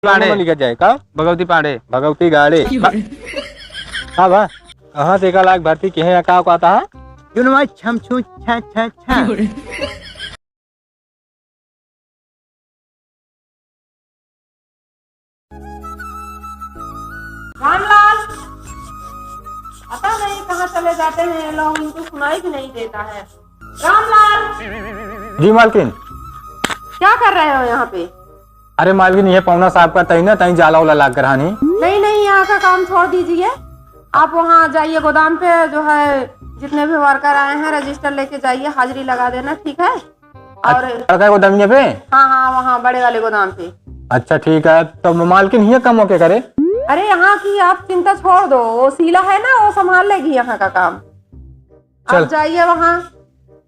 पाड़े लिखा जाए का भगवती पाड़े भगवती गाड़ी हाँ बा कहाँ से 1 लाख भर्ती के हैं का आता है जुनवा छम छू छा छा छा रामलाल पता नहीं कहाँ चले जाते हैं ये लोग, इनको सुनाई भी नहीं देता है। रामलाल जी मालकिन। क्या कर रहे हो यहाँ पे? अरे मालकिन ये पौना साहब का तई ना तई जाला उला लाग कर हानि। नहीं नहीं, यहाँ का काम छोड़ दीजिए, आप वहाँ जाइए गोदाम पे, जो है जितने भी वर्कर आए हैं रजिस्टर लेके जाइए, हाजिरी लगा देना, ठीक है? और गोदाम पे हाँ हाँ वहाँ बड़े वाले गोदाम पे। अच्छा ठीक है, तो मालकिन ये कम होके करे। अरे यहाँ की आप चिंता छोड़ दो, वो शीला है ना वो संभाल लेगी यहाँ का काम। आप जाइए वहाँ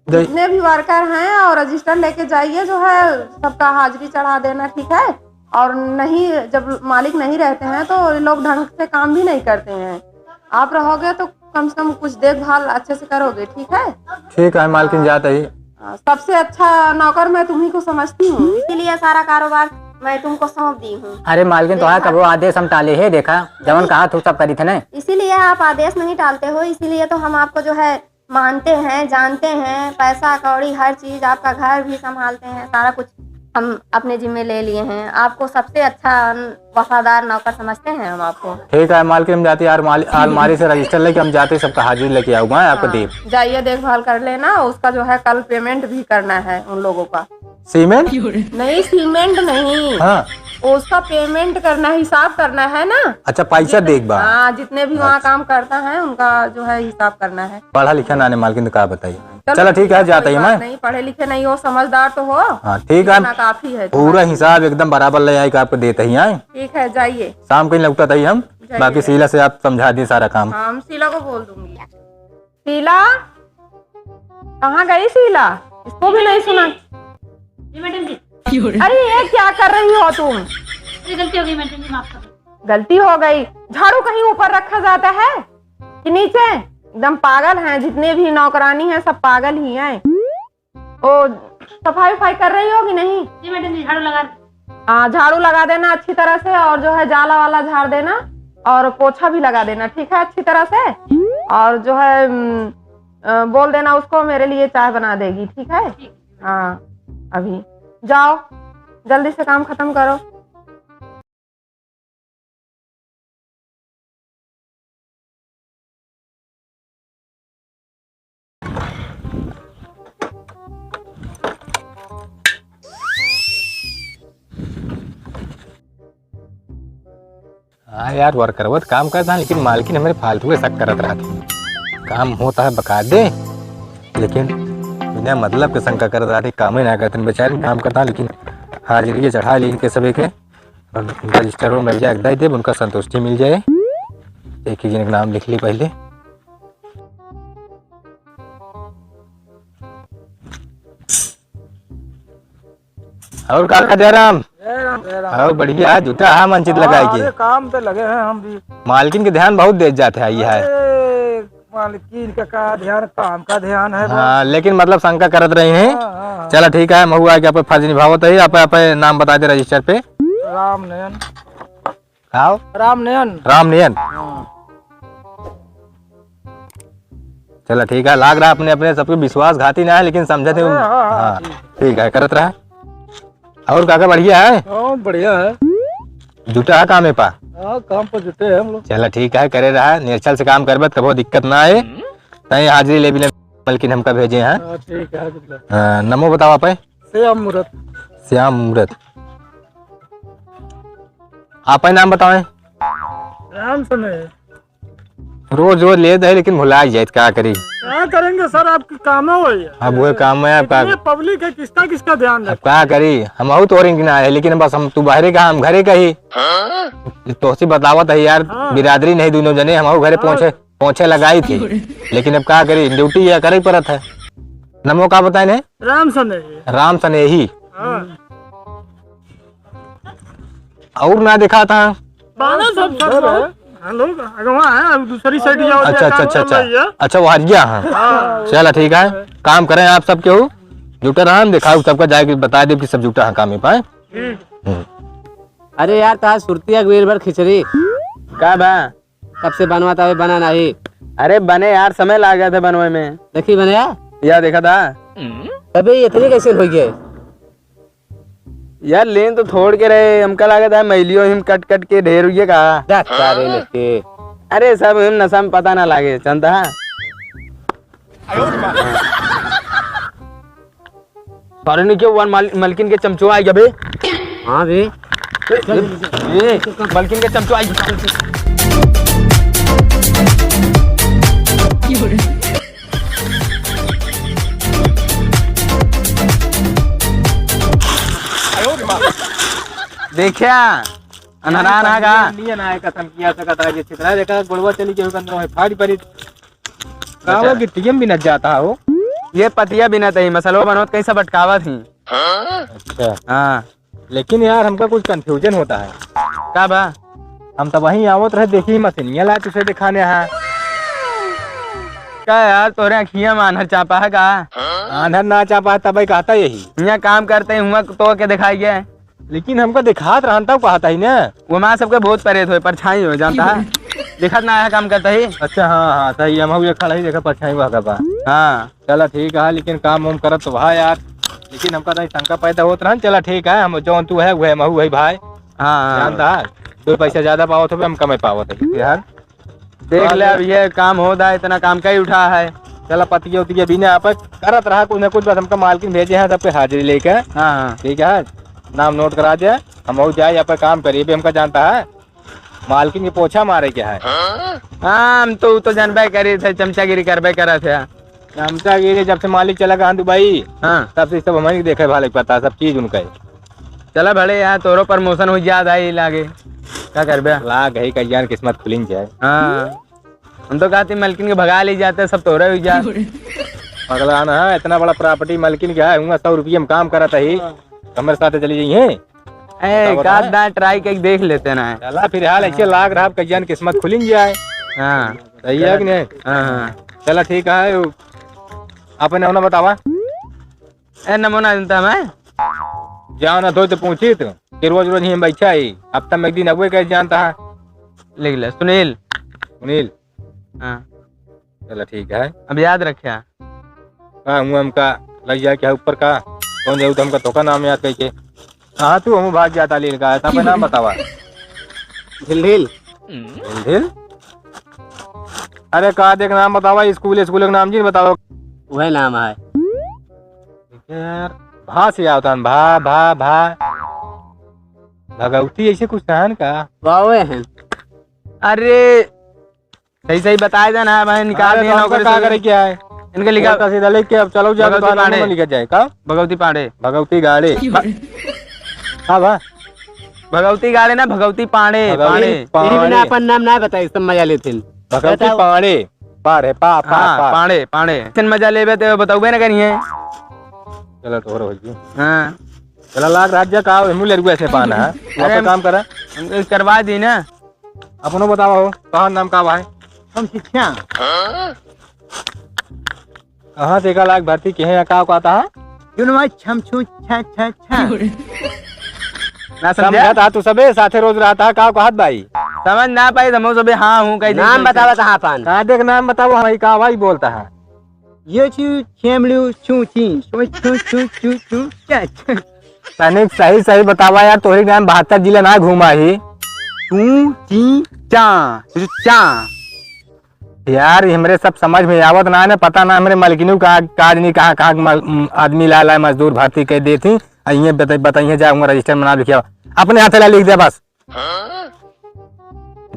जितने भी वर्कर हैं और रजिस्टर लेके जाइए, जो है सबका हाजिरी चढ़ा देना, ठीक है? और नहीं, जब मालिक नहीं रहते हैं तो लोग ढंग से काम भी नहीं करते हैं। आप रहोगे तो कम से कम कुछ देखभाल अच्छे से करोगे, ठीक है? ठीक है मालकिन, जाता ही सबसे अच्छा नौकर मैं तुम्ही को समझती हूँ, इसीलिए सारा कारोबार मैं तुमको सौंप दी हूँ। अरे मालकिन तो कब आदेश हम टाले है, देखा जवन कहा तू सब करी थे ना, इसीलिए आप आदेश नहीं टालते हो, इसीलिए तो हम आपको जो है मानते हैं, जानते हैं, पैसा कौड़ी हर चीज, आपका घर भी संभालते हैं, सारा कुछ हम अपने जिम्मे ले लिए हैं। आपको सबसे अच्छा वफादार नौकर समझते हैं हम आपको। ठीक है मालकिन, हम जाते अलमारी से रजिस्टर लेके हम जाते सबका हाजिरी लेके आऊंगा आपको दे। जाइए देखभाल कर लेना, उसका जो है कल पेमेंट भी करना है उन लोगों का। सीमेंट नहीं, सीमेंट नहीं, हाँ उसका पेमेंट करना, हिसाब करना है ना। अच्छा पैसा देख बा। हाँ, जितने भी वहाँ काम करता है उनका जो है हिसाब करना है। पढ़ा लिखा ना मालकिन तो क्या बताइए। चलो ठीक है, जाता ही मैं। नहीं पढ़े लिखे नहीं हो, समझदार तो हो। हाँ ठीक है, काफी है, पूरा हिसाब एकदम बराबर ले आए आपको देते ही आए। ठीक है, जाइए। शाम कहीं लगता था हम, बाकी शीला से आप समझा दिए सारा काम। हम शीला को बोल दूंगी। शीला कहाँ गई? शीला इसको भी नहीं सुना। मैडम जी, अरे ये क्या कर रही हो तुम? गलती हो गई मैडम जी, माफ कर। गलती हो गई? झाड़ू कहीं ऊपर रखा जाता है कि नीचे? एकदम पागल हैं, जितने भी नौकरानी हैं सब पागल ही हैं। ओ सफाई वफाई कर रही होगी नहीं? जी मैडम जी, झाड़ू लगा। हाँ, झाड़ू लगा देना अच्छी तरह से, और जो है जाला वाला झाड़ देना, और पोछा भी लगा देना, ठीक है, अच्छी तरह से। और जो है बोल देना उसको मेरे लिए चाय बना देगी, ठीक है? हाँ, अभी जाओ, जल्दी से काम खत्म करो। हाँ यार, वर्कर वो काम करता है, लेकिन मालकिन हमारे फालतू के शक करत रहा था। काम होता है बका दे, लेकिन बिना मतलब के शंका करत रहा थे, काम ही ना करते बेचारे। काम करता लेकिन हाजिरी चढ़ा ली इनके सभी के, और रजिस्टर में मिल जाए दे, उनका संतुष्टि मिल जाए। एक ही जन का नाम लिख ली पहले। और का जयराम बढ़िया जूता है मंचित लगाए की काम पे लगे हैं हम भी। मालकिन के ध्यान बहुत दे जाते हैं ये है। मालकिन का ध्यान, काम का ध्यान है। हाँ, लेकिन मतलब शंका करत रही हैं। चलो ठीक है, मैं हुआ कि आप फर्ज निभावत है। आप नाम बता दे रजिस्टर पे। राम नयन। आओ, राम नयन। राम नयन। चलो ठीक है, लाग रहा अपने अपने सबके विश्वासघाती ना है, लेकिन समझते। हाँ ठीक है, करत रहा। और काका बढ़िया है? बढ़िया है, जुटा है काम पा। काम पर जुटे हैं हम लोग। चलो ठीक है, करे रहा निर्छल से काम करबत कबो दिक्कत ना आए। तय हाजिरी ले भी बल्कि हमका भेजे हैं। ठीक है, नमो बताओ आप। श्याम मूर्त। श्याम मूर्त। आप नाम बताओ। राम समय। रोज रोज ले दे, लेकिन भुला जाए, क्या करी? क्या करेंगे सर, आपकी काम है वही। अब वो काम है आपका, पब्लिक है, किसका किसका ध्यान अब क्या करी? हम तो ना है, लेकिन बस हम तू बाहर का, हम घरे का ही तो सी बतावत है यार। बिरादरी नहीं, दोनों जने हम घरे पहुंचे लगाई थी, लेकिन अब क्या करी, ड्यूटी या करे परत है। नमो का बताए? राम सनेही। राम सनेही। और ना देखा था लोग है, दूसरी साइड जाओ। अच्छा अच्छा अच्छा अच्छा अच्छा, वो हरिया। हाँ चलो ठीक है, काम करें आप सब केहू जुटा रहा, दिखाओ सबका जाके बता दे कि सब जुटा है काम पाए। अरे यार ताज सुरती अगवीर भर खिचड़ी का बा? कब से बनवाता है बना नहीं। अरे बने यार, समय लग गया था बनवे में। देखी बने या देखा था अबे इतनी कैसे हो गए यार, लेन तो छोड़ के रहे, हमका लगा था मैलियो हिम कट कट के ढेर हुई का। सारे लेके अरे सब हिम नशा में पता ना लागे चंदा। सारे ने क्यों मलकिन के चमचो आई गए। हाँ भी मलकिन के चमचो आई। देखिया अनहरान आगा नहीं ना कसम किया सकता है चित्रा देखा गुड़वा चली के अंदर है फाड़ी परी कावा की टीम भी न जाता हो। ये पतिया भी न तही मसलो बनोत कैसा भटकावा थी। अच्छा हाँ लेकिन यार हमका कुछ कंफ्यूजन होता है। का बा? हम तो वहीं आवत रहे देखी मशीनिया ला तुझे दिखाने है। क्या यार तोरे अखियां मानहर चापा है का? आंधर ना चापा तब कहता यही, यहाँ काम करते हुआ तो के दिखाई गया। लेकिन हमको दिखात रहता कहता ही ना। वो माँ सबके बहुत परेत हो परछाई हो जानता है। दिखत ना आया काम करता ही। अच्छा हाँ हाँ सही हम ये खड़ा ही देखा परछाई वहाँ का। हाँ चला ठीक है, लेकिन काम वाम करत तो भाई यार, लेकिन हमका नहीं शंका पैदा होत रहा। चला ठीक है, हम जौन तू है वह महू है भाई। हाँ जानता है 2 पैसा ज्यादा पावत हो हम कम पावत है यार। देख ले अब ये काम होता है, इतना काम का ही उठा है। चला पतिया उतिया बिना आप करत रहा कुछ न कुछ, बस हमका मालकिन भेजे हैं सबके हाजिरी लेके। हाँ ठीक है, नाम नोट करा दिया, हम हो जाए यहाँ पे काम करिए भी। हमका जानता है मालकिन के पोछा मारे क्या है। हाँ हम तो जानबे करे थे, चमचागिरी करबे करा थे। चमचागिरी जब से मालिक चला गया दुबई, हाँ तब से सब हमारी देखे भाले पता सब चीज उनका है। चला भले यार तोरो प्रमोशन हो याद आई लागे क्या करबे। लाग है कई जान किस्मत खुलिन जाए। हाँ हम तो कहते मलकिन के भगा ले जाते सब तोरे हो जा। अगला ना है इतना बड़ा प्रॉपर्टी मालकिन क्या है, 100 रुपये में काम करा था ही, हमारे साथ चली जाइए। ट्राई करके देख लेते ना। चला फिर हाल ऐसे लाग रहा कई जान किस्मत खुलिन जाए। हाँ सही है कि नहीं। हाँ चला ठीक है, अपने होना बतावा नमूना देता मैं जाओ ना तो पूछी तो कि रोज रोज ही बैठा ही, अब तक एक दिन अगुए कैसे जानता है। लिख ले सुनील। सुनील हाँ चला ठीक है, अब याद रखिया। हमका लग जाए क्या ऊपर का कौन जाऊ तो हमका तो का नाम याद करके। हाँ तू हम भाग जाता लील का था नाम बतावा। ढिल ढिल अरे का देख नाम बतावा, स्कूल का नाम जी बताओ। वह नाम है यार भा से आता भा भा भा भगवती ऐसे कुछ सहन का वावे हैं। अरे सही सही बताया जा ना भाई, निकाल दिए नौकरी का से। करे क्या है इनके लिखा का सीधा लेके अब चलो जाओ भगवती तो पांडे। लिखा जाए का भगवती पांडे। भगवती गाड़ी। हाँ भा भगवती गाड़े ना भगवती पांडे। पांडे तेरी बिना अपन नाम ना बताई सब मजा लेते। भगवती पांडे पार है पा पा हाँ पा। पांडे पांडे चन मजा लेबे तो बताऊबे ना करिए। चलो तो हो गई। हाँ चला लाख राज्य का मुले रुआ से पाना है अरे काम करा हमको करवा दी ना। अपनो बतावा हो कहाँ नाम का भाई। हम शिक्षा कहाँ से 1 लाख भर्ती के हैं का आता है जुनवा छम छु छा छा छा ना समझा समझा था तू सबे साथे रोज रहता है का कहत भाई। समझ ना पाई हम सब हाँ हूँ कहीं नाम बतावा कहाँ पान का देख नाम बताओ हमारी का भाई बोलता है। ये छु छेमलू छु ची छु छु छु छु छु चा चा तनिक सही सही बतावा यार, तोहरी नाम 72 जिला ना घूमा ही। छु ची चा चा यार हमरे सब समझ में आवत ना ने पता ना हमरे मलकिनू का काज नहीं कहाँ कहाँ आदमी ला ला मजदूर भर्ती कर देती। ये बताइए जाऊंगा रजिस्टर में नाम लिखिया अपने हाथ ला लिख दे बस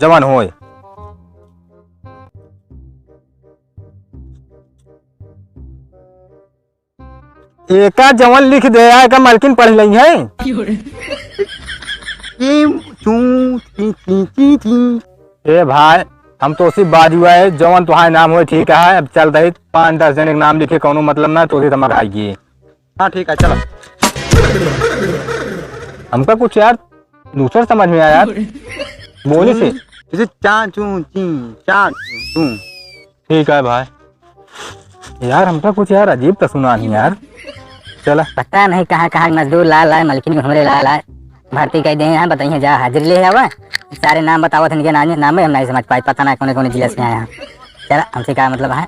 जवान होए। एका जवान लिख दे का मलकिन पढ़ ली है। ए भाई हम तो उसी बाजू है जवान तुम्हारे नाम हो ठीक है। अब चल रही 5-10 जन एक नाम लिखे कोनो मतलब ना तो तमक आएगी। हाँ ठीक है चलो। हमका कुछ यार दूसरा समझ में आया यार बोली से जैसे चा चू ची चा चू। ठीक है भाई यार हमका कुछ यार अजीब तो सुना नहीं यार। चला पता नहीं कहाँ कहाँ मजदूर ला लाए मलकिन हमरे ला लाए भर्ती कर दें यहाँ बताइए जा हाजिरी ले जावा सारे नाम बताओ थे इनके नाम नाम हम नहीं समझ पाए पता ना कौन कौन जिले से आया चला हमसे क्या मतलब है